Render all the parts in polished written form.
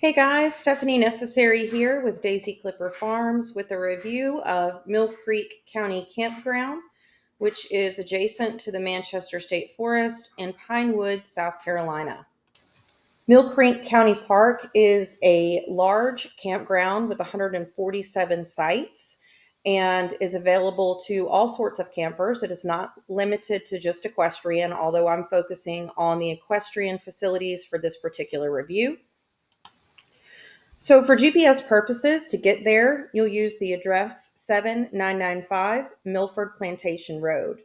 Hey guys, Stephanie Necessary here with Daisy Clipper Farms with a review of Mill Creek County Campground, which is adjacent to the Manchester State Forest in Pinewood, South Carolina. Mill Creek County Park is a large campground with 147 sites and is available to all sorts of campers. It is not limited to just equestrian, although I'm focusing on the equestrian facilities for this particular review. So for GPS purposes, to get there, you'll use the address 7995 Milford Plantation Road.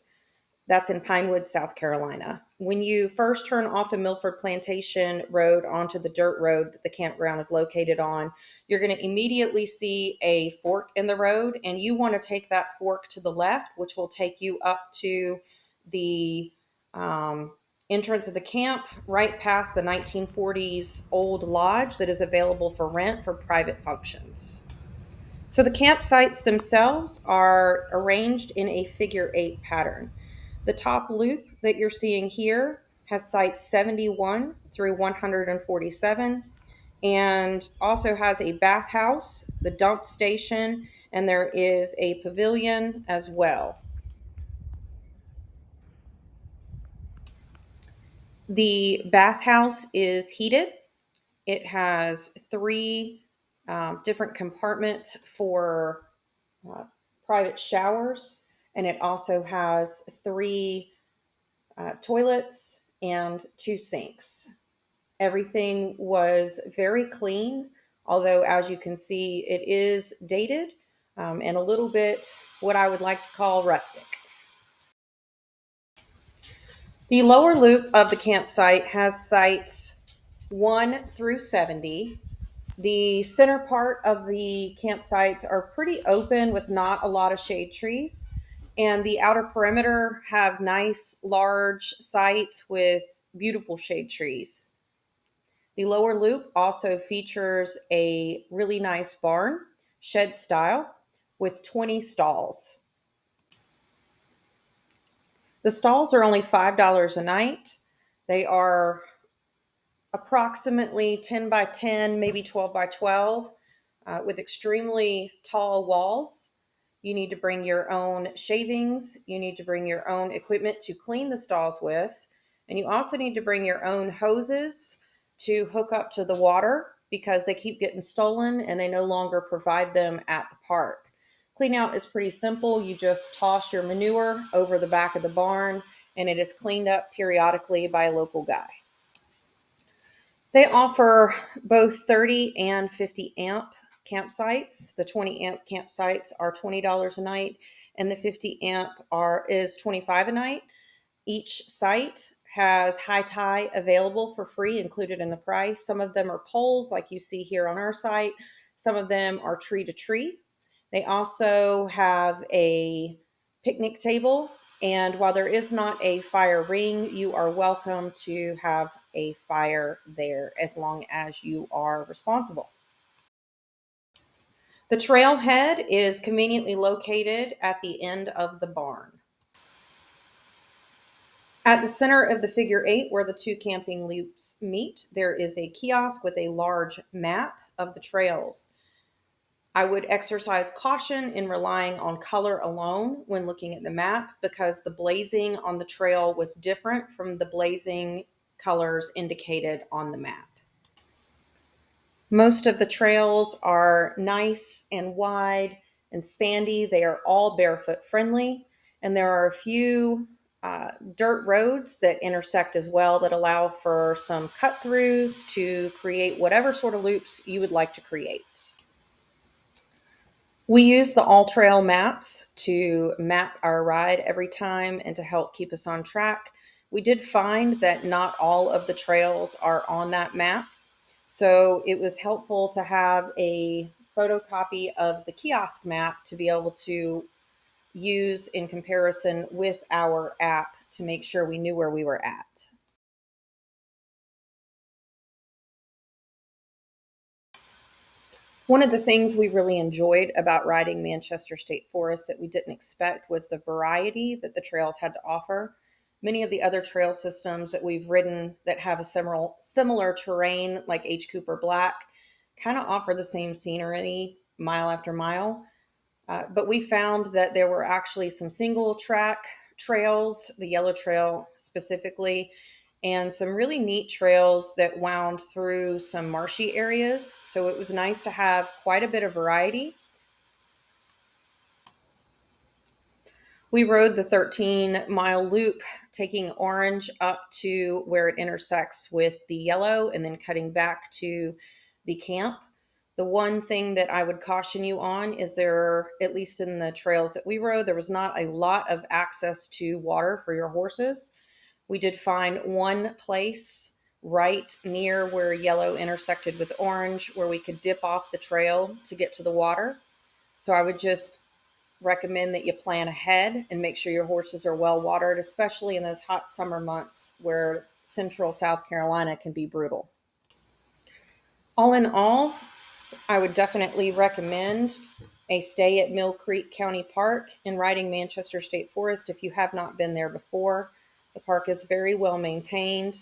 That's in Pinewood, South Carolina. When you first turn off of Milford Plantation Road onto the dirt road that the campground is located on, you're going to immediately see a fork in the road, and you want to take that fork to the left, which will take you up to the entrance of the camp, right past the 1940s old lodge that is available for rent for private functions. So the campsites themselves are arranged in a figure eight pattern. The top loop that you're seeing here has sites 71 through 147 and also has a bathhouse, the dump station, and there is a pavilion as well. The bathhouse is heated. It has three different compartments for uh, private showers, and it also has three toilets and two sinks. Everything was very clean, although, as you can see, it is dated and a little bit what I would like to call rustic. The lower loop of the campsite has sites 1 through 70. The center part of the campsites are pretty open with not a lot of shade trees. And the outer perimeter have nice large sites with beautiful shade trees. The lower loop also features a really nice barn, shed style, with 20 stalls. The stalls are only $5 a night. They are approximately 10 by 10, maybe 12 by 12, with extremely tall walls. You need to bring your own shavings. You need to bring your own equipment to clean the stalls with. And you also need to bring your own hoses to hook up to the water because they keep getting stolen and they no longer provide them at the park. Clean out is pretty simple. You just toss your manure over the back of the barn and it is cleaned up periodically by a local guy. They offer both 30 and 50 amp campsites. The 20 amp campsites are $20 a night, and the 50 amp is $25 a night. Each site has high tie available for free included in the price. Some of them are poles like you see here on our site. Some of them are tree to tree. They also have a picnic table, and while there is not a fire ring, you are welcome to have a fire there as long as you are responsible. The trailhead is conveniently located at the end of the barn. At the center of the figure eight, where the two camping loops meet, there is a kiosk with a large map of the trails. I would exercise caution in relying on color alone when looking at the map because the blazing on the trail was different from the blazing colors indicated on the map. Most of the trails are nice and wide and sandy. They are all barefoot friendly, and there are a few dirt roads that intersect as well that allow for some cut throughs to create whatever sort of loops you would like to create. We use the All Trail maps to map our ride every time and to help keep us on track. We did find that not all of the trails are on that map, so it was helpful to have a photocopy of the kiosk map to be able to use in comparison with our app to make sure we knew where we were at. One of the things we really enjoyed about riding Manchester State Forest that we didn't expect was the variety that the trails had to offer. Many of the other trail systems that we've ridden that have a similar terrain, like H. Cooper Black, kind of offer the same scenery mile after mile. But we found that there were actually some single track trails, the yellow trail specifically, and some really neat trails that wound through some marshy areas. So it was nice to have quite a bit of variety. We rode the 13-mile loop, taking Orange up to where it intersects with the yellow and then cutting back to the camp. The one thing that I would caution you on is there, at least in the trails that we rode, there was not a lot of access to water for your horses. We did find one place right near where yellow intersected with orange where we could dip off the trail to get to the water. So I would just recommend that you plan ahead and make sure your horses are well watered, especially in those hot summer months where central South Carolina can be brutal. All in all, I would definitely recommend a stay at Mill Creek County Park in riding Manchester State Forest if you have not been there before. The park is very well maintained.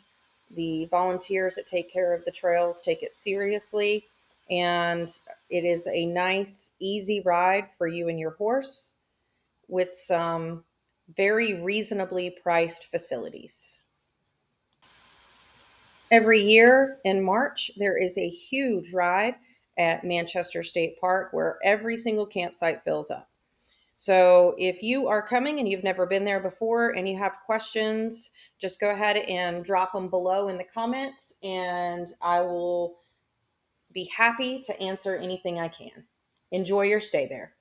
The volunteers that take care of the trails take it seriously, and it is a nice, easy ride for you and your horse with some very reasonably priced facilities. Every year in March, there is a huge ride at Manchester State Park where every single campsite fills up. So if you are coming and you've never been there before and you have questions, just go ahead and drop them below in the comments, and I will be happy to answer anything I can. Enjoy your stay there.